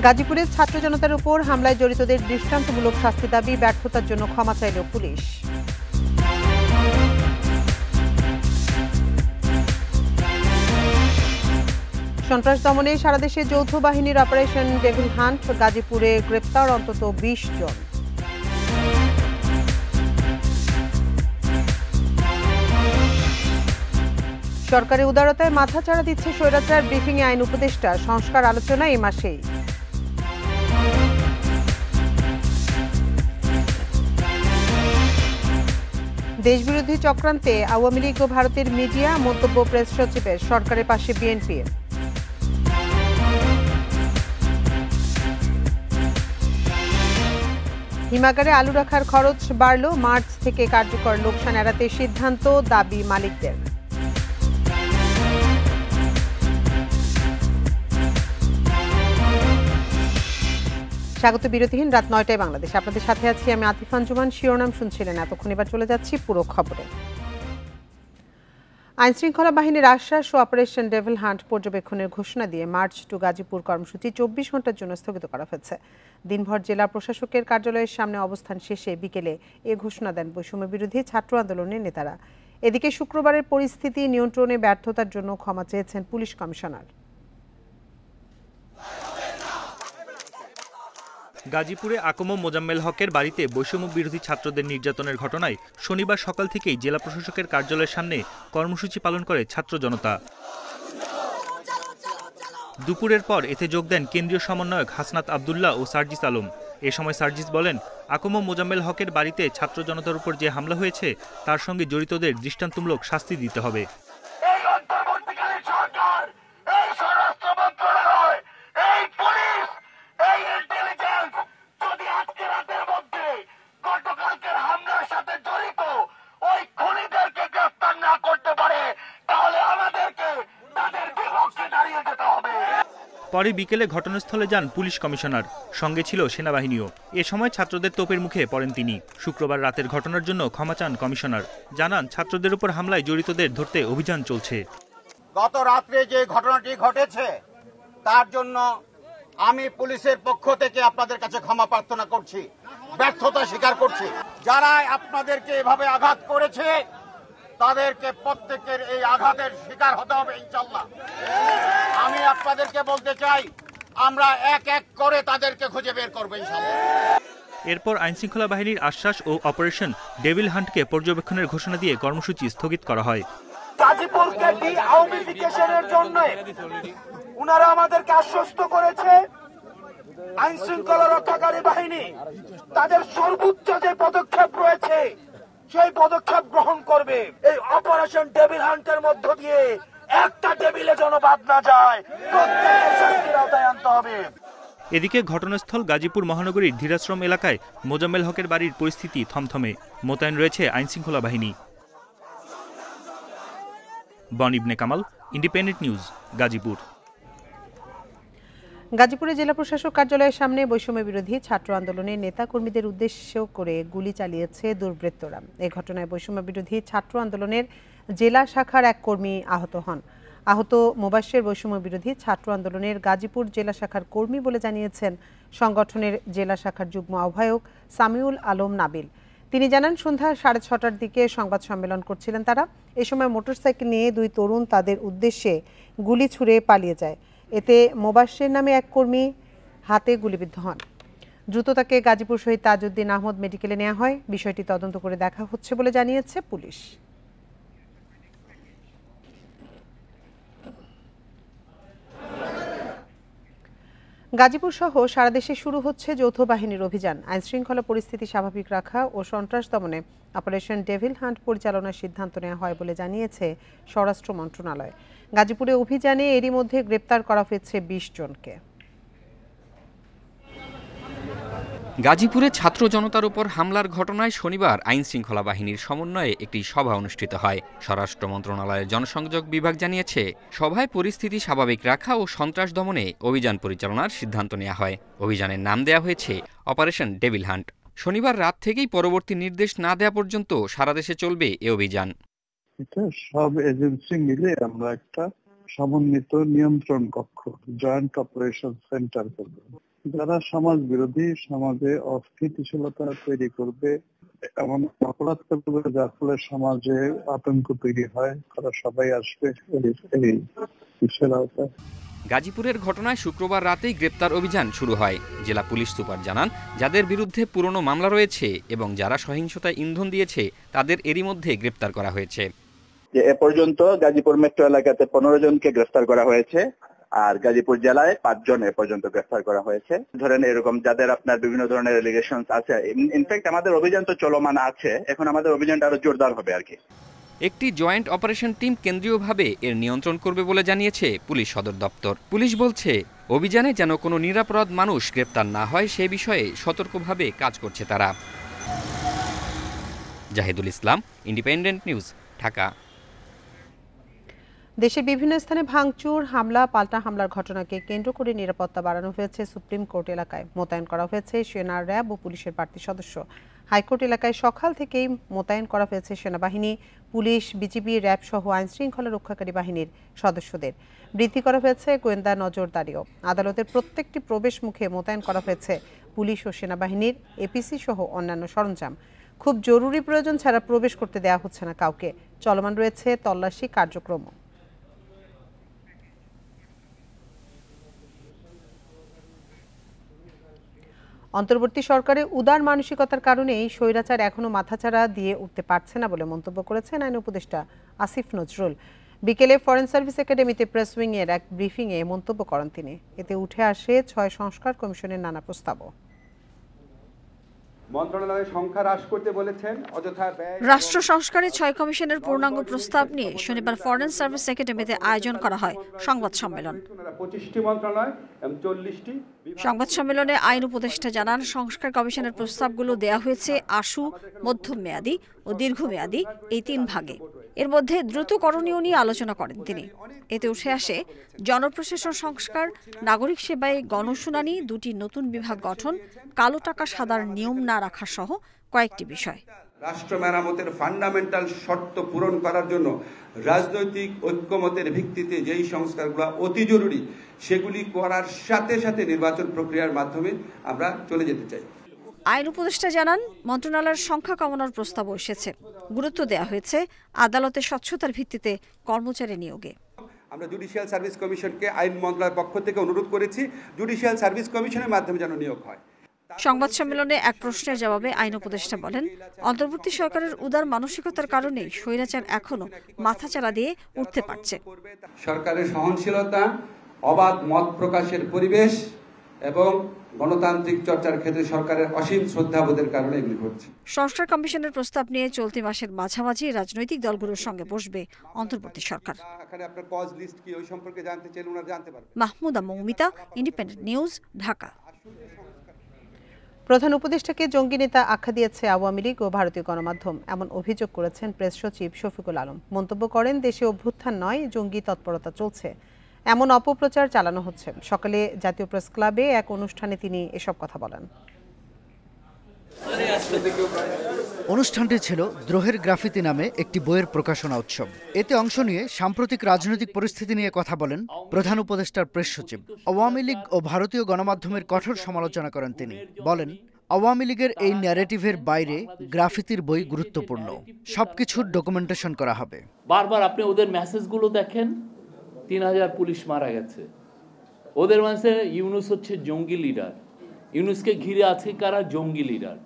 গাজীপুরের ছাত্র জনতার উপর হামলায় জড়িতদের দৃষ্টান্তমূলক শাস্তি দাবি, ব্যর্থতার জন্য ক্ষমা চাইল পুলিশ। সন্ত্রাস দমনে সারা দেশে যৌথ বাহিনীর অপারেশন ডেভিল হান্ট, গাজীপুরে গ্রেপ্তার অন্তত 20 জন। সরকারি উদারতায় মাথাচাড়া দিচ্ছে স্বৈরাচার, ব্রিফিংয়ে আইন উপদেষ্টা। সংস্কার আলোচনা এই মাসেই। দেশবিরোধী চক্রান্তে আওয়ামী লীগ ও ভারতের মিডিয়া, মন্তব্য প্রেস সচিবের। সরকারের পাশে বিএনপি। হিমাগারে আলু রাখার খরচ বাড়ল, মার্চ থেকে কার্যকর। লোকসান এড়াতে সিদ্ধান্ত, দাবি মালিকদের। স্বাগত বিরতিহীন রাত 9টায় বাংলাদেশ। আপনাদের সাথে আছি আমি আতিফ আঞ্জুমান। শিরোনাম শুনছিলেন এতক্ষণ, এবার চলে যাচ্ছি পুরো খবরে। আইনশৃঙ্খলা বাহিনীর আশ্বাস ও অপারেশন ডেভিল হান্ট পর্যবেক্ষণের ঘোষণা দিয়ে মার্চ টু গাজীপুর কর্মসূচি 24 ঘন্টার জন্য স্থগিত করা হয়েছে। দিনভর জেলা প্রশাসকের কার্যালয়ের সামনে অবস্থান শেষে বিকেলে এ ঘোষণা দেন বৈষম্য বিরোধী ছাত্র আন্দোলনের নেতারা। এদিকে শুক্রবারের পরিস্থিতি নিয়ন্ত্রণে ব্যর্থতার জন্য ক্ষমা চেয়েছেন পুলিশ কমিশনার। গাজীপুরে আকম মোজাম্মেল হকের বাড়িতে বৈষম্য বিরোধী ছাত্রদের নির্যাতনের ঘটনায় শনিবার সকাল থেকেই জেলা প্রশাসকের কার্যালয়ের সামনে কর্মসূচি পালন করে ছাত্র জনতা। দুপুরের পর এতে যোগ দেন কেন্দ্রীয় সমন্বয়ক হাসনাত আবদুল্লাহ ও সার্জিস আলম। এ সময় সার্জিস বলেন, আকম মোজাম্মেল হকের বাড়িতে ছাত্র জনতার উপর যে হামলা হয়েছে তার সঙ্গে জড়িতদের দৃষ্টান্তমূলক শাস্তি দিতে হবে। পরে বিকেলে ঘটনাস্থলে যান পুলিশ কমিশনার, সঙ্গে ছিল সেনাবাহিনীও। এ সময় ছাত্রদের তোপের মুখে পড়েন তিনি। শুক্রবার রাতের ঘটনার জন্য ক্ষমা চান কমিশনার। জানান, ছাত্রদের উপর হামলায় জড়িতদের ধরতে অভিযান চলছে। গত রাত্রে যে ঘটনাটি ঘটেছে তার জন্য আমি পুলিশের পক্ষ থেকে আপনাদের কাছে ক্ষমা প্রার্থনা করছি, ব্যর্থতা স্বীকার করছি। যারা আপনাদেরকে এভাবে আঘাত করেছে তাদেরকে প্রত্যেকের এই আঘাতের শিকার হতে হবে ইনশাআল্লাহ। আমি আপনাদেরকে বলতে চাই, আমরা এক এক করে তাদেরকে খুঁজে বের করব ইনশাআল্লাহ। এরপর আইনশৃঙ্খলা বাহিনীর আশ্বাস ও অপারেশন ডেভিল হান্টকে পর্যবেক্ষণের ঘোষণা দিয়ে কর্মসূচি স্থগিত করা হয়। গাজীপুরকে ডি-আওয়ামীফিকেশনের জন্য উনারা আমাদেরকে আশ্বস্ত করেছে, আইন শৃঙ্খলা রক্ষাকারী বাহিনী তাদের সর্বোচ্চ যে পদক্ষেপ রয়েছে সেই পদক্ষেপ গ্রহণ করবে। এই অপারেশন ডেভিল হান্টের মধ্য দিয়ে একটা টেবিলে যেন বাদ না যায়, প্রত্যেকের শাস্তির আওতায় আনতে হবে। এদিকে ঘটনাস্থল গাজীপুর মহানগরীর ধীরাশ্রম এলাকায় মোজাম্মেল হকের বাড়ির পরিস্থিতি থমথমে। মোতায়েন রয়েছে আইনশৃঙ্খলা বাহিনী। বন ইবনে কামাল, ইন্ডিপেন্ডেন্ট নিউজ, গাজীপুর। গাজীপুরে জেলা প্রশাসক কার্যালয়ের সামনে বৈষম্য বিরোধী ছাত্র আন্দোলনের নেতা কর্মীদের উদ্দেশ্য করে গুলি চালিয়েছে দুর্বৃত্তরা। এ ঘটনায় বৈষম্য বিরোধী ছাত্র আন্দোলনের জেলা শাখার এক কর্মী আহত হন। আহত মোবাশ্বের বৈষম্য বিরোধী ছাত্র আন্দোলনের গাজীপুর জেলা শাখার কর্মী বলে জানিয়েছেন সংগঠনের জেলা শাখার যুগ্ম আহ্বায়ক সামিউল আলম নাবিল। তিনি জানান, সন্ধ্যা 6:30টার দিকে সংবাদ সম্মেলন করছিলেন তারা। এ সময় মোটরসাইকেল নিয়ে দুই তরুণ তাদের উদ্দেশ্যে গুলি ছুড়ে পালিয়ে যায়। এতে মোবাশ্বের নামে এক কর্মী হাতে গুলিবিদ্ধ হন। দ্রুত তাকে গাজীপুর শহীদ তাজউদ্দিন আহমদ মেডিকেলে নেওয়া হয়। বিষয়টি তদন্ত করে দেখা হচ্ছে বলে জানিয়েছে পুলিশ। গাজীপুর সহ সারা দেশে শুরু হচ্ছে যৌথ বাহিনীর অভিযান। আইনশৃঙ্খলা পরিস্থিতি স্বাভাবিক রাখা ও সন্ত্রাস দমনে অপারেশন ডেভিল হান্ট পরিচালনার সিদ্ধান্ত নেওয়া হয় বলে জানিয়েছে স্বরাষ্ট্র মন্ত্রণালয়। গাজীপুরে অভিযানে এরই মধ্যে গ্রেপ্তার করা হয়েছে 20 জনকে। গাজীপুরে ছাত্র জনতার উপর হামলার ঘটনায় শনিবার আইনশৃঙ্খলা বাহিনীর সমন্বয়ে একটি সভা অনুষ্ঠিত হয়। স্বরাষ্ট্র মন্ত্রণালয়ের জনসংযোগ বিভাগ জানিয়েছে, সভায় পরিস্থিতি স্বাভাবিক রাখা ও সন্ত্রাস দমনে অভিযান পরিচালনার সিদ্ধান্ত নেওয়া হয়। অভিযানের নাম দেওয়া হয়েছে অপারেশন ডেভিল হান্ট। শনিবার রাত থেকেই পরবর্তী নির্দেশ না দেওয়া পর্যন্ত সারা দেশে চলবে এ অভিযান। এটা সব এজেন্সি মিলে আমরা একটা সমন্বিত নিয়ন্ত্রণ কক্ষ, জয়েন্ট অপারেশন সেন্টার করব। যারা সমাজ বিরোধী, সমাজে অস্থিতিশীলতা তৈরি করবে, এমন অপরাধ করবে যার ফলে সমাজে আতঙ্ক তৈরি হয়, তারা সবাই আসবে এই বিষয়ের আওতায়। গাজীপুরের ঘটনায় শুক্রবার রাতেই গ্রেপ্তার অভিযান শুরু হয়। জেলা পুলিশ সুপার জানান, যাদের বিরুদ্ধে পুরনো মামলা রয়েছে এবং যারা সহিংসতায় ইন্ধন দিয়েছে তাদের এরই মধ্যে গ্রেপ্তার করা হয়েছে। যে এ পর্যন্ত গাজীপুর মেট্রো এলাকাতে 15 জনকে গ্রেফতার করা হয়েছে, আর গাজীপুর জেলায় 5 জন এ পর্যন্ত গ্রেফতার করা হয়েছে। ধরেন এরকম যাদের আপনার বিভিন্ন ধরনের এলিগেশন আছে, ইনফ্যাক্ট আমাদের অভিযান তো চলমান আছে, এখন আমাদের অভিযানটা আরো জোরদার হবে আর কি। একটি জয়েন্ট অপারেশন টিম কেন্দ্রীয়ভাবে এর নিয়ন্ত্রণ করবে বলে জানিয়েছে পুলিশ সদর দপ্তর। পুলিশ বলছে, অভিযানে যেন কোনো নিরপরাধ মানুষ গ্রেপ্তার না হয় সে বিষয়ে সতর্কভাবে কাজ করছে তারা। জাহিদুল ইসলাম, ইন্ডিপেন্ডেন্ট নিউজ, ঢাকা। দেশের বিভিন্ন স্থানে ভাঙচুর, হামলা, পাল্টা হামলার ঘটনাকে কেন্দ্র করে নিরাপত্তা বাড়ানো হয়েছে। সুপ্রিম কোর্ট এলাকায় মোতায়েন করা হয়েছে সেনা, র্যাব ও পুলিশের বাড়তি সদস্য। হাইকোর্ট এলাকায় সকাল থেকেই মোতায়েন করা হয়েছে সেনাবাহিনী, পুলিশ, বিজিবি, র্যাব সহ আইনশৃঙ্খলা রক্ষাকারী বাহিনীর সদস্যদের। বৃদ্ধি করা হয়েছে গোয়েন্দা নজরদারিও। আদালতের প্রত্যেকটি প্রবেশ মুখে মোতায়েন করা হয়েছে পুলিশ ও সেনাবাহিনীর এপিসি সহ অন্যান্য সরঞ্জাম। খুব জরুরি প্রয়োজন ছাড়া প্রবেশ করতে দেওয়া হচ্ছে না কাউকে। চলমান রয়েছে তল্লাশি কার্যক্রম। অন্তর্বর্তী সরকারের উদার মানসিকতার কারণেই স্বৈরাচার এখনো মাথাচাড়া দিয়ে উঠতে পারছে না বলে মন্তব্য করেছেন আইন উপদেষ্টা আসিফ নজরুল। বিকেলে ফরেন সার্ভিস একাডেমিতে প্রেস উইংয়ের এক ব্রিফিংয়ে মন্তব্য করেন তিনি। এতে উঠে আসে 6 সংস্কার কমিশনের নানা প্রস্তাবও। মন্ত্রণালয়ের সংখ্যা হ্রাস করতে বলেছেন, অযথা রাষ্ট্র সংস্কারে 6 কমিশনের পূর্ণাঙ্গ প্রস্তাব নিয়ে শনিবার ফরেন সার্ভিস একাডেমিতে আয়োজন করা হয় সংবাদ সম্মেলন। 25টি মন্ত্রণালয় এবং 40টি সংবাদ সম্মেলনে আইন উপদেষ্টা জানান, সংস্কার কমিশনের প্রস্তাবগুলো দেয়া হয়েছে আশু, মধ্যমেয়াদী ও দীর্ঘমেয়াদী এই 3 ভাগে। এর মধ্যে দ্রুত করণীয় নিয়ে আলোচনা করেন তিনি। এতে উঠে আসে জনপ্রশাসন সংস্কার, নাগরিক সেবায় গণশুনানি, 2টি নতুন বিভাগ গঠন, কালো টাকা সাদার নিয়ম না রাখা সহ কয়েকটি বিষয়। রাষ্ট্র মেরামতের ফান্ডামেন্টাল শর্ত পূরণ করার জন্য রাজনৈতিক ঐক্যমতের ভিত্তিতে যেই সংস্কারগুলো অতি জরুরি সেগুলি করার সাথে সাথে নির্বাচন প্রক্রিয়ার মাধ্যমে আমরা চলে যেতে চাই। আইন উপদেষ্টা জানান, মন্ত্রণালয়ের সংখ্যা কমানোর প্রস্তাবও এসেছে। গুরুত্ব দেওয়া হয়েছে আদালতে স্বচ্ছতার ভিত্তিতে কর্মচারী নিয়োগে। আমরা জুডিশিয়াল সার্ভিস কমিশনকে আইন মন্ত্রণালয়ের পক্ষ থেকে অনুরোধ করেছি জুডিশিয়াল সার্ভিস কমিশনের মাধ্যমে যেন নিয়োগ হয়। সংবাদ সম্মেলনে এক প্রশ্নের জবাবে আইন উপদেষ্টা বলেন, অন্তর্বর্তী সরকারের উদার মানসিকতার কারণে স্বৈরাচার এখনো মাথাচাড়া দিয়ে উঠতে পারছে। সরকারের সহনশীলতা, অবাধ মত প্রকাশের পরিবেশ এবং গণতান্ত্রিক চর্চার ক্ষেত্রে সরকারের অসীম শ্রদ্ধাবোধের কারণে এগুলি ঘটছে। সংস্কার কমিশনের প্রস্তাব নিয়ে চলতি মাসের মাঝামাঝি রাজনৈতিক দলগুলোর সঙ্গে বসবে অন্তর্বর্তী সরকার। এখানে আপনার কজ লিস্ট কি ওই সম্পর্কে জানতে চাইলে ওনারা জানতে পারবেন। Mahmuda Moumita, independent news, Dhaka. প্রধান উপদেষ্টাকে জঙ্গি নেতা আখ্যা দিয়েছে আওয়ামী লীগ ও ভারতীয় গণমাধ্যম, এমন অভিযোগ করেছেন প্রেস সচিব শফিকুল আলম। মন্তব্য করেন, দেশে অভ্যুত্থান নয়, জঙ্গি তৎপরতা চলছে, এমন অপপ্রচার চালানো হচ্ছে। সকালে জাতীয় প্রেস ক্লাবে এক অনুষ্ঠানে তিনি এসব কথা বলেন। অনুষ্ঠানটি ছিল দ্রোহের গ্রাফিতি নামে একটি বইয়ের প্রকাশনা উৎসব। এতে অংশ নিয়ে সাম্প্রতিক রাজনৈতিক পরিস্থিতি নিয়ে কথা বলেন প্রধান উপদেষ্টার প্রেস সচিব। আওয়ামী লীগ ও ভারতীয় গণমাধ্যমের কঠোর সমালোচনা করেন তিনি। বলেন, আওয়ামী লীগের এই ন্যারেটিভের বাইরে গ্রাফিতির বই গুরুত্বপূর্ণ, সবকিছুর ডকুমেন্টেশন করা হবে। বারবার আপনি ওদের মেসেজগুলো দেখেন, 3000 পুলিশ মারা গেছে। ওদের মানে ইউনুস হচ্ছে জঙ্গি লিডার, ইউনুসকে ঘিরে আছে কারা? জঙ্গি লিডার।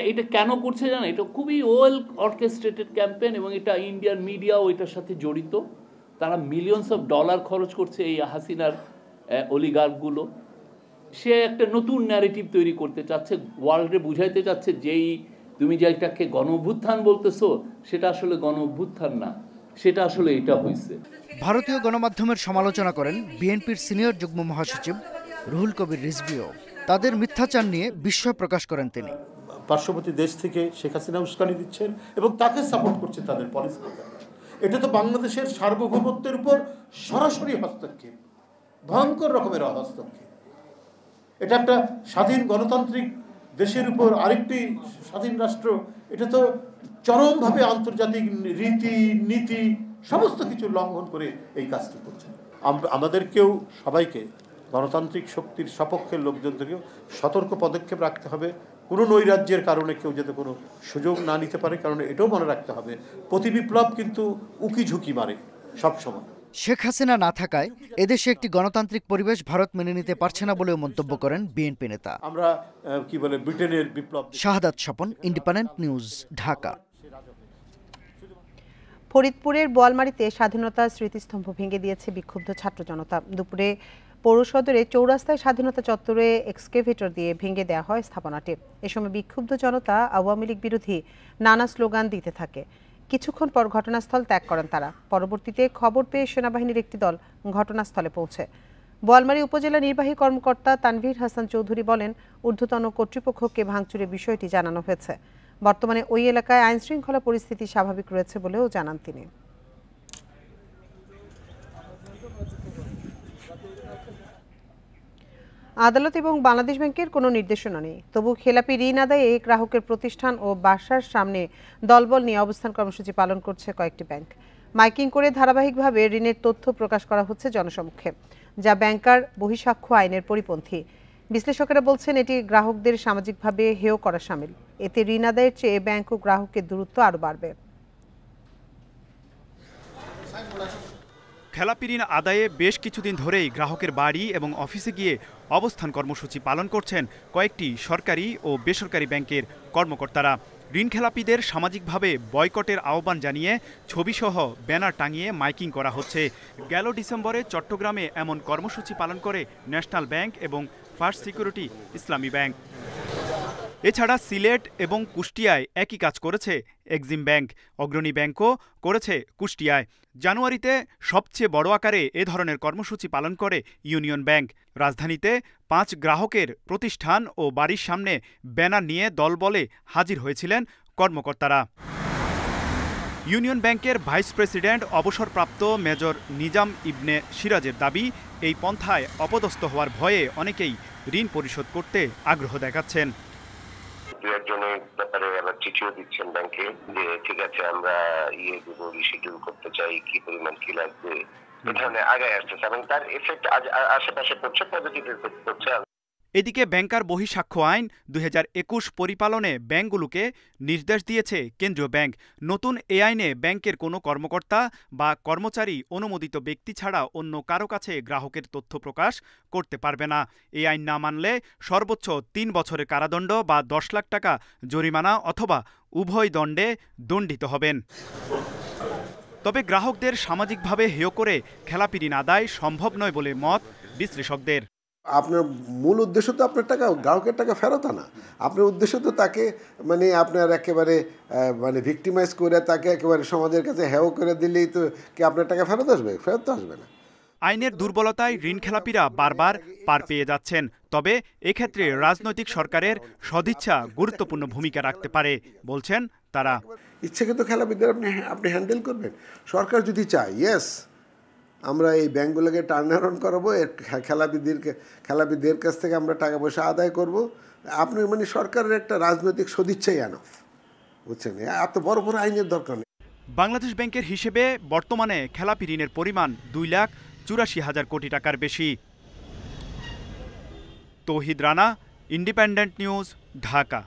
এটা কেন করছে জানেন? এটা খুবই ওয়েল অর্কেস্ট্রেটেড ক্যাম্পেইন এবং এটা ইন্ডিয়ান মিডিয়াও এটার সাথে জড়িত। তারা মিলিয়নস অফ ডলার খরচ করছে এই হাসিনার অলিগার্কগুলো। সে একটা নতুন ন্যারেটিভ তৈরি করতে চাচ্ছে, ওয়ার্ল্ডে বুঝাইতে চাচ্ছে যেই তুমি যে এটাকে গণ অভ্যুত্থান বলতেছো সেটা আসলে গণ অভ্যুত্থান না, সেটা আসলে এটা হয়েছে। ভারতীয় গণমাধ্যমের সমালোচনা করেন বিএনপির সিনিয়র যুগ্ম মহাসচিব রুহুল কবির রিজভিও। তাদের মিথ্যাচার নিয়ে বিস্ময় প্রকাশ করেন তিনি। পার্শ্ববর্তী দেশ থেকে শেখ হাসিনা উস্কানি দিচ্ছেন এবং তাকে সাপোর্ট করছে তাদের পলিসি। এটা তো বাংলাদেশের সার্বভৌমত্বের উপর সরাসরি হস্তক্ষেপ, ভয়ঙ্কর রকমের হস্তক্ষেপ। এটা একটা স্বাধীন গণতান্ত্রিক দেশের উপর আরেকটি স্বাধীন রাষ্ট্র, এটা তো চরমভাবে আন্তর্জাতিক রীতি নীতি সমস্ত কিছু লঙ্ঘন করে এই কাজটি করছে। আমাদেরকেও সবাইকে গণতান্ত্রিক শক্তির সপক্ষের লোকজনদেরকেও সতর্ক পদক্ষেপ রাখতে হবে। কোনো নৈরাজ্যের কারণে কেউ যাতে কোনো সুযোগ না নিতে পারে, কারণ এটাও মনে রাখতে হবে প্রতি বিপ্লব কিন্তু উকি ঝুঁকি মারে সবসময়। শেখ হাসিনা না থাকায় এদেশে একটি গণতান্ত্রিক পরিবেশ ভারত মেনে নিতে পারছে না বলেও মন্তব্য করেন বিএনপি নেতা। আমরা কি বলে ব্রিটেনের বিপ্লব। শাহাদাত স্বপন, ইন্ডিপেন্ডেন্ট নিউজ, ঢাকা। ফরিদপুরের বোয়ালমারীতে স্বাধীনতা স্মৃতিস্তম্ভ ভেঙে দিয়েছে বিক্ষুব্ধ ছাত্র জনতা। দুপুরে পৌর সদরে চৌরাস্তায় স্বাধীনতা চত্বরে এক্সকেভেটর দিয়ে ভেঙে দেওয়া হয় স্থাপনাটি। এ সময় বিক্ষুব্ধ জনতা আওয়ামী লীগ বিরোধী নানা স্লোগান দিতে থাকে। কিছুক্ষণ পর ঘটনাস্থল ত্যাগ করেন তারা। পরবর্তীতে খবর পেয়ে সেনাবাহিনীর একটি দল ঘটনাস্থলে পৌঁছে। বোয়ালমারী উপজেলা নির্বাহী কর্মকর্তা তানভীর হাসান চৌধুরী বলেন, ঊর্ধ্বতন কর্তৃপক্ষকে ভাঙচুরের বিষয়টি জানানো হয়েছে। বর্তমানে ওই এলাকায় আইনশৃঙ্খলা পরিস্থিতি স্বাভাবিক রয়েছে বলেও জানান তিনি। আদালত এবং বাংলাদেশ ব্যাংকের কোনো নির্দেশনা নেই, তবু খেলাপি ঋণ আদায়ে গ্রাহকের প্রতিষ্ঠান ও বাসার সামনে দলবল নিয়ে অবস্থান কর্মসূচি পালন করছে কয়েকটি ব্যাংক। মাইকিং করে ধারাবাহিকভাবে ঋণের তথ্য প্রকাশ করা হচ্ছে জনসমক্ষে, যা ব্যাংকার বহিঃসাক্ষ্য আইনের পরিপন্থী। বিশ্লেষকেরা বলছেন এটি গ্রাহকদের সামাজিকভাবে হেয় করা শামিল। এতে ঋণ আদায়ের চেয়ে ব্যাংক ও গ্রাহকের দূরত্ব আরও বাড়বে। খেলাপি ঋণ আদায়ে বেশ কিছুদিন ধরেই গ্রাহকের বাড়ি এবং অফিসে গিয়ে অবস্থান কর্মসূচি পালন করছেন কয়েকটি সরকারি ও বেসরকারি ব্যাংকের কর্মকর্তারা। ঋণ খেলাপিদের সামাজিকভাবে বয়কটের আহ্বান জানিয়ে ছবিসহ ব্যানার টাঙিয়ে মাইকিং করা হচ্ছে। গেল ডিসেম্বরে চট্টগ্রামে এমন কর্মসূচি পালন করে ন্যাশনাল ব্যাংক এবং ফার্স্ট সিকিউরিটি ইসলামী ব্যাংক। এছাড়া সিলেট এবং কুষ্টিয়ায় একই কাজ করেছে এক্সিম ব্যাংক। অগ্রণী ব্যাংকও করেছে কুষ্টিয়ায়। জানুয়ারিতে সবচেয়ে বড় আকারে এ ধরনের কর্মসূচি পালন করে ইউনিয়ন ব্যাংক। রাজধানীতে 5 গ্রাহকের প্রতিষ্ঠান ও বাড়ির সামনে ব্যানার নিয়ে দলবলে হাজির হয়েছিলেন কর্মকর্তারা। ইউনিয়ন ব্যাংকের ভাইস প্রেসিডেন্ট অবসরপ্রাপ্ত মেজর নিজাম ইবনে সিরাজের দাবি, এই পন্থায় অপদস্থ হওয়ার ভয়ে অনেকেই ঋণ পরিশোধ করতে আগ্রহ দেখাচ্ছেন। একজনের ব্যাপারে আবার চিঠিও দিচ্ছেন ব্যাংকে যে ঠিক আছে আমরা রিশিডিউল করতে চাই, কি পরিমাণ কি লাগবে, এ ধরনের আগায় আসতেছে এবং তার এফেক্ট আশেপাশে পড়ছে, পজিটিভ এফেক্ট পড়ছে। এদিকে ব্যাংকার বহিঃসাক্ষ্য আইন 2021 পরিপালনে ব্যাংকগুলোকে নির্দেশ দিয়েছে কেন্দ্রীয় ব্যাংক। নতুন এ আইনে ব্যাংকের কোনো কর্মকর্তা বা কর্মচারী অনুমোদিত ব্যক্তি ছাড়া অন্য কারো কাছে গ্রাহকের তথ্য প্রকাশ করতে পারবে না। এই আইন না মানলে সর্বোচ্চ 3 বছরের কারাদণ্ড বা 10 লাখ টাকা জরিমানা অথবা উভয় দণ্ডে দণ্ডিত হবেন। তবে গ্রাহকদের সামাজিকভাবে হেয় করে খেলাপি ঋণ আদায় সম্ভব নয় বলে মত বিশ্লেষকদের। আপনার মূল উদ্দেশ্য তো আপনার টাকা, গ্রাহকের টাকা ফেরত আনা। আপনার উদ্দেশ্য তো তাকে আপনার একেবারে ভিক্টিমাইজ করে তাকে একেবারে সমাজের কাছে হেয় করে দিলেই তো কি আপনার টাকা ফেরত আসবে? ফেরত তো আসবে না। আইনের দুর্বলতায় ঋণ খেলাপিরা বারবার পার পেয়ে যাচ্ছেন। তবে এক্ষেত্রে রাজনৈতিক সরকারের সদিচ্ছা গুরুত্বপূর্ণ ভূমিকা রাখতে পারে বলছেন তারা। ইচ্ছাকৃত খেলাপিদের আপনি হ্যান্ডেল করবেন। সরকার যদি চায়, ইয়েস আমরা এই ব্যাংকগুলোকে টার্ন অ্যারাউন্ড করাবো, খেলাপিদের কাছ থেকে আমরা টাকা পয়সা আদায় করব। আপনার সরকারের একটা রাজনৈতিক সদিচ্ছাই এনাফ, বুঝছেন? এত বড় বড় আইনের দরকার নেই। বাংলাদেশ ব্যাংকের হিসেবে বর্তমানে খেলাপি ঋণের পরিমাণ 2,84,000 কোটি টাকার বেশি। তৌহিদ রানা, ইন্ডিপেন্ডেন্ট নিউজ, ঢাকা।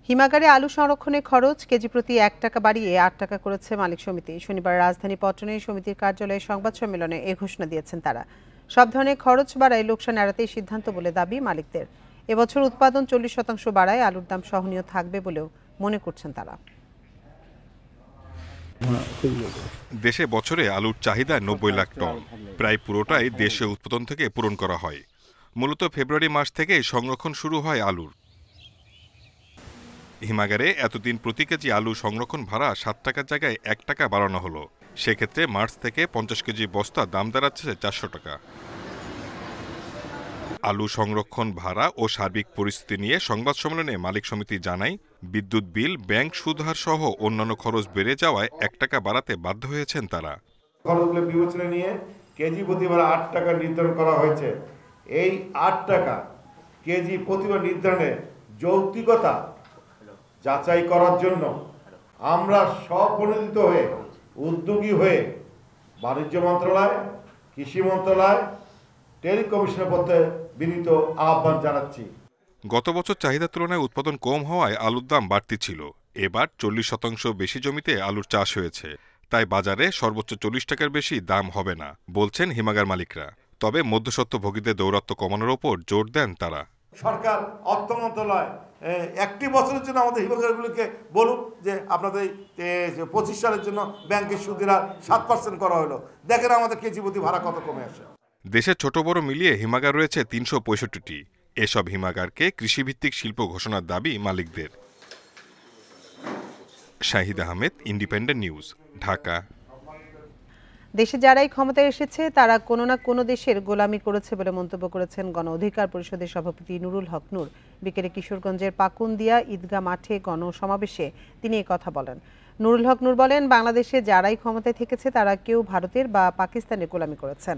হিমাগারে আলু সংরক্ষণে খরচ কেজি প্রতি 1 টাকা বাড়িয়ে 8 টাকা করেছে মালিক সমিতি। শনিবার রাজধানী পল্টনে সমিতির কার্যালয়ে সংবাদ সম্মেলনে এ ঘোষণা দিয়েছেন তারা। সব ধরনের খরচ বাড়ায় লোকসান এড়াতেই সিদ্ধান্ত বলে দাবি মালিকদের। এবছর উৎপাদন 40% বাড়ায় আলুর দাম সহনীয় থাকবে বলেও মনে করছেন তারা। দেশে বছরে আলুর চাহিদা 90 লাখ টন, প্রায় পুরোটাই দেশে উৎপাদন থেকে পূরণ করা হয়। মূলত ফেব্রুয়ারি মাস থেকে সংরক্ষণ শুরু হয় আলুর। হিমাগারে এতদিন প্রতি কেজি আলু সংরক্ষণ ভাড়া 7 টাকার জায়গায় 1 টাকা বাড়ানো হলো। সেক্ষেত্রে মার্চ থেকে 50 কেজি বস্তা দাম দাঁড়াচ্ছে 400 টাকা। আলু সংরক্ষণ ভাড়া ও সার্বিক পরিস্থিতি নিয়ে সংবাদ সম্মেলনে মালিক সমিতি জানায়, বিদ্যুৎ বিল, ব্যাংক সুদহার সহ অন্যান্য খরচ বেড়ে যাওয়ায় 1 টাকা বাড়াতে বাধ্য হয়েছেন তারা। খরচগুলো বিবেচনা নিয়ে কেজি প্রতিবার 8 টাকা নির্ধারণ করা হয়েছে। এই 8 টাকা কেজি প্রতিবার নির্ধারণে যৌক্তিকতা যাচাই করার জন্য আমরা স্বপ্রণোদিত হয়ে, উদ্যোগী হয়ে বাণিজ্য মন্ত্রণালয়, কৃষি মন্ত্রণালয় ট্রেনিং কমিশনের পথে বিনীত আহ্বান জানাচ্ছি। গত বছর চাহিদার তুলনায় উৎপাদন কম হওয়ায় আলুর দাম বাড়তি ছিল। এবার 40% বেশি জমিতে আলুর চাষ হয়েছে, তাই বাজারে সর্বোচ্চ 40 টাকার বেশি দাম হবে না বলছেন হিমাগার মালিকরা। তবে মধ্যস্বত্বভোগীদের দৌরাত্ম্য কমানোর ওপর জোর দেন তারা। সরকার অর্থ মন্ত্রণালয় একটি বছরের জন্য আমাদের হিমাগারগুলিকে বলুক যে আপনাদের 25 সালের জন্য ব্যাংকের সুদের হার 7% করা হলো, দেখেন আমাদের কেজি প্রতি ভাড়া কত কমে আসে। দেশে ছোট বড় মিলিয়ে হিমাগার রয়েছে 365টি। এসব হিমাগারকে কৃষিভিত্তিক শিল্প ঘোষণার দাবি মালিকদের। Shahid Ahmed, independent news, Dhaka. দেশে যারাই ক্ষমতায় এসেছে তারা কোনো না কোনো দেশের গোলামি করেছে বলে মন্তব্য করেছেন গণ অধিকার পরিষদের সভাপতি নুরুল হক নূর। বিকেলে কিশোরগঞ্জের পাকুন্দিয়া ঈদগাহ মাঠে গণসমাবেশে তিনি কথা বলেন। নুরুল হক নূর বলেন, বাংলাদেশে যারাই ক্ষমতায় থেকেছে তারা কেউ ভারতের বা পাকিস্তানের গোলামি করেছেন,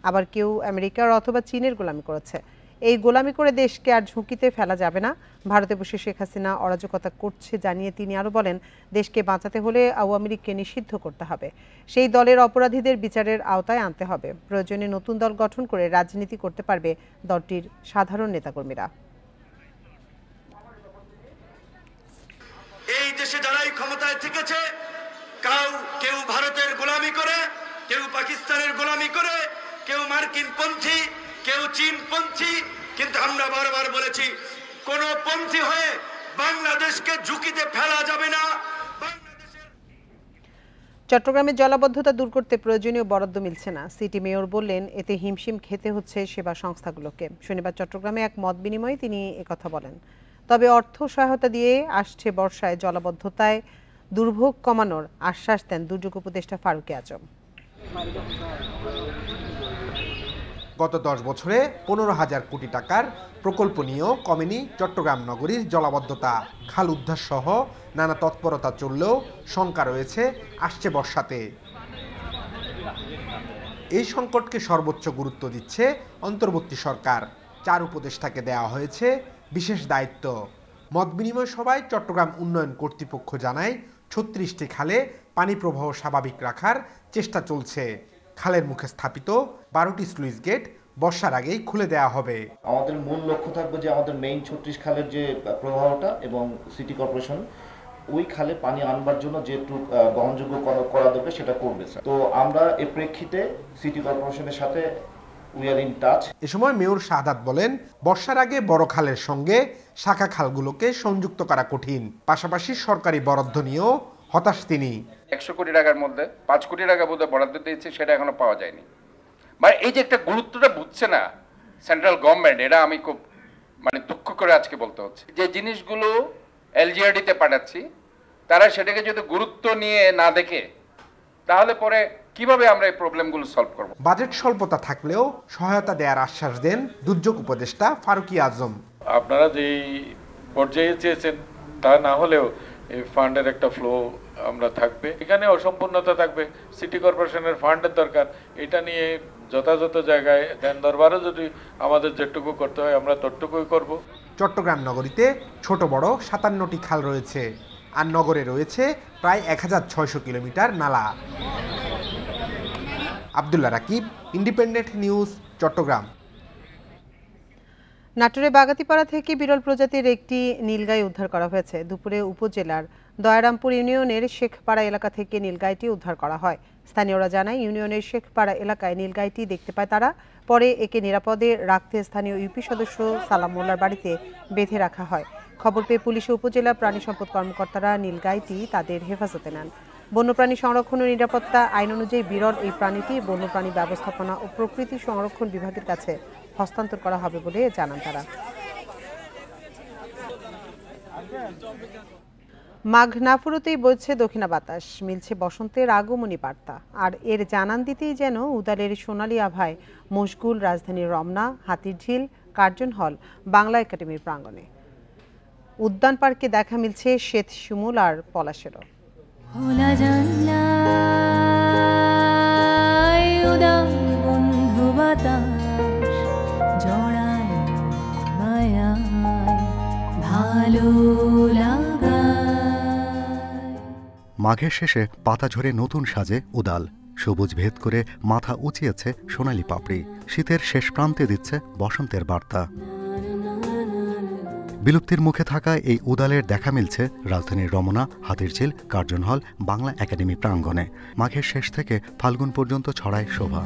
আবার কেউ আমেরিকার অথবা চীনের গোলামি করেছে। এই গোলামি করে দেশকে আর ঝুঁকিতে ফেলা যাবে না। ভারতে বসে শেখ হাসিনা অরাজকতা করছে জানিয়ে তিনি আরও বলেন, দেশকে বাঁচাতে হলে আওয়ামী লীগকে নিষিদ্ধ করতে হবে, সেই দলের অপরাধীদের বিচারের আওতায় আনতে হবে। প্রয়োজনে নতুন দল গঠন করে রাজনীতি করতে পারবে দলটির সাধারণ নেতাকর্মীরা। এই দেশে যারাই ক্ষমতায় থেকেছে কেউ ভারতের গোলামি করে, কেউ পাকিস্তানের গোলামি করে, কেউ মার্কিন পন্থী, কেউ চীন পন্থী, কিন্তু আমরা বারবার বলেছি কোন পন্থী হয়ে বাংলাদেশকে ঝুঁকিতে ফেলা যাবে না। চট্টগ্রামে জলাবদ্ধতা দূর করতে প্রয়োজনীয় বরাদ্দ মিলছে না, সিটি মেয়র বললেন, এতে হিমশিম খেতে হচ্ছে সেবা সংস্থাগুলোকে। শনিবার চট্টগ্রামে এক মত বিনিময়ে তিনি একথা বলেন। তবে অর্থ সহায়তা দিয়ে আসছে বর্ষায় জলাবদ্ধতায় দুর্ভোগ কমানোর আশ্বাস দেন দুর্যোগ উপদেষ্টা ফারুকী আজম। গত 10 বছরে 15,000 কোটি টাকার প্রকল্প নিয়েও কমেনি চট্টগ্রাম নগরীর জলাবদ্ধতা। খাল উদ্ধার সহ নানা তৎপরতা চললেও শঙ্কা রয়েছে আসছে বর্ষাতে। এই সংকটকে সর্বোচ্চ গুরুত্ব দিচ্ছে অন্তর্বর্তী সরকার। 4 উপদেষ্টাকে দেওয়া হয়েছে বিশেষ দায়িত্ব। মত বিনিময় সভায় চট্টগ্রাম উন্নয়ন কর্তৃপক্ষ জানায় 36টি খালে পানি প্রবাহ স্বাভাবিক রাখার চেষ্টা চলছে। খালের মুখে স্থাপিত 12টি স্লুইস গেট বর্ষার আগেই খুলে দেওয়া হবে। আমাদের মূল লক্ষ্য থাকবে যে আমাদের মেইন 36 খালের যে প্রবাহটা এবং সিটি কর্পোরেশন ওই খালে পানি আনবার জন্য যেটুকু বহনযোগ্য করা দরকার সেটা করবে। তো আমরা এর প্রেক্ষিতে সিটি কর্পোরেশনের সাথে উই আর ইন টাচ। এ সময় মেয়র শাহাদাত বলেন, বর্ষার আগে বড় খালের সঙ্গে শাখা খালগুলোকে সংযুক্ত করা কঠিন। পাশাপাশি সরকারি বরাদ্দ নিয়েও হতাশ তিনি। 100 কোটি টাকার মধ্যে 5 কোটি টাকা বোধহয় বরাদ্দ দিয়েছে, সেটা এখনো পাওয়া যায়নি। মানে এই যে একটা গুরুত্বটা বুঝছে না সেন্ট্রাল গভর্নমেন্ট, এটা আমি খুব দুঃখ করে আজকে বলতে হচ্ছে। যে জিনিসগুলো এলজিআরডিতে পাঠাচ্ছি তারা সেটাকে যদি গুরুত্ব নিয়ে না দেখে তাহলে পরে কিভাবে আমরা এই প্রবলেমগুলো সলভ করব। বাজেট স্বল্পতা থাকলেও সহায়তা দেওয়ার আশ্বাস দেন দুর্যোগ উপদেষ্টা ফারুকী আজম। আপনারা যেই পর্যায়ে চেয়েছেন তা না হলেও এই ফান্ডের একটা ফ্লো আমরা থাকবে, এখানে অসম্পূর্ণতা থাকবে, সিটি কর্পোরেশনের ফান্ডের দরকার, এটা নিয়ে যথাযথ জায়গায় দেন দরবারও যদি আমাদের যেটুকু করতে হয় আমরা ততটুকুই করব। চট্টগ্রাম নগরীতে ছোট বড় 57টি খাল রয়েছে, আর নগরে রয়েছে প্রায় 1600 কিলোমিটার নালা। Abdullah Rakib, independent news, Chittagong. নাটোরে বাগাতিপাড়া থেকে বিরল প্রজাতির একটি নীলগাই উদ্ধার করা হয়েছে। দুপুরে উপজেলার দয়ারামপুর ইউনিয়নের শেখপাড়া এলাকা থেকে নীলগাইটি উদ্ধার করা হয়। স্থানীয়রা জানায়, ইউনিয়নের শেখপাড়া এলাকায় নীলগাইটি দেখতে পায় তারা। পরে একে নিরাপদে রাখতে স্থানীয় ইউপি সদস্য সালাম মোল্লার বাড়িতে বেঁধে রাখা হয়। খবর পেয়ে পুলিশ ও উপজেলা প্রাণী সম্পদ কর্মকর্তারা নীলগাইটি তাদের হেফাজতে নেন। বন্যপ্রাণী সংরক্ষণ ও নিরাপত্তা আইন অনুযায়ী বিরল এই প্রাণীটি বন্যপ্রাণী ব্যবস্থাপনা ও প্রকৃতি সংরক্ষণ বিভাগের কাছে হস্তান্তর করা হবে বলে জানান তারা। মাঘ না ফুরোতেই বইছে দক্ষিণা বাতাস, মিলছে বসন্তের আগমনী বার্তা। আর এর জানান দিতেই যেন উদালের সোনালী আভায় মশগুল রাজধানীর রমনা, হাতিরঝিল, কার্জন হল, বাংলা একাডেমির প্রাঙ্গণে। উদ্যান পার্কে দেখা মিলছে শ্বেত শিমুল আর পলাশেরও। মাঘের শেষে পাতা ঝরে নতুন সাজে উদাল। সবুজ ভেদ করে মাথা উঁচিয়েছে সোনালি পাপড়ি, শীতের শেষ প্রান্তে দিচ্ছে বসন্তের বার্তা। বিলুপ্তির মুখে থাকা এই উদালের দেখা মিলছে রাজধানীর রমনা, হাতিরঝিল, কার্জন হল, বাংলা একাডেমি প্রাঙ্গণে। মাঘের শেষ থেকে ফাল্গুন পর্যন্ত ছড়ায় শোভা।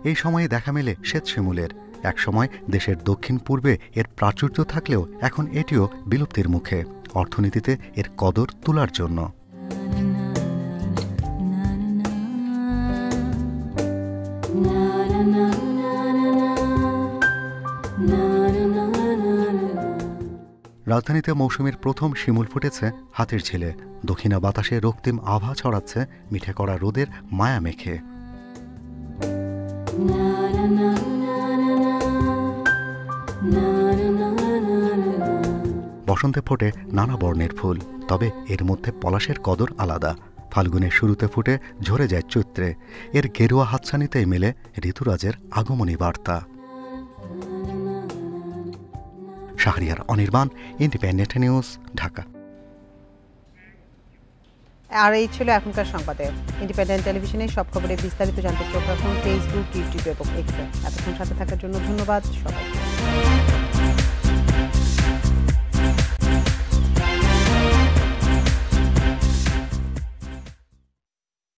এই সময়ে দেখা মেলে শ্বেত শিমুলের। একসময় দেশের দক্ষিণ পূর্বে এর প্রাচুর্য থাকলেও এখন এটিও বিলুপ্তির মুখে। অর্থনীতিতে এর কদর তোলার জন্য রাজধানীতে মৌসুমের প্রথম শিমুল ফুটেছে হাতিরঝিলে। দক্ষিণা বাতাসে রক্তিম আভা ছড়াচ্ছে মিঠে করা রোদের মায়া মেখে। বসন্তে ফোটে নানা বর্ণের ফুল, তবে এর মধ্যে পলাশের কদর আলাদা। ফাল্গুনের শুরুতে ফুটে ঝরে যায় চৈত্রে। এর গেরুয়া হাতছানিতেই মেলে ঋতুরাজের আগমনী বার্তা। Shahriar Anirban, independent news, Dhaka. আর এই ছিল এখনকার সংবাদে। ইন্ডিপেন্ডেন্ট টেলিভিশনের সব খবরে বিস্তারিত জানতে চোখ রাখুন ফেসবুক, ইউটিউব এবং এক্সে। এতক্ষণ সাথে থাকার জন্য ধন্যবাদ সবাইকে।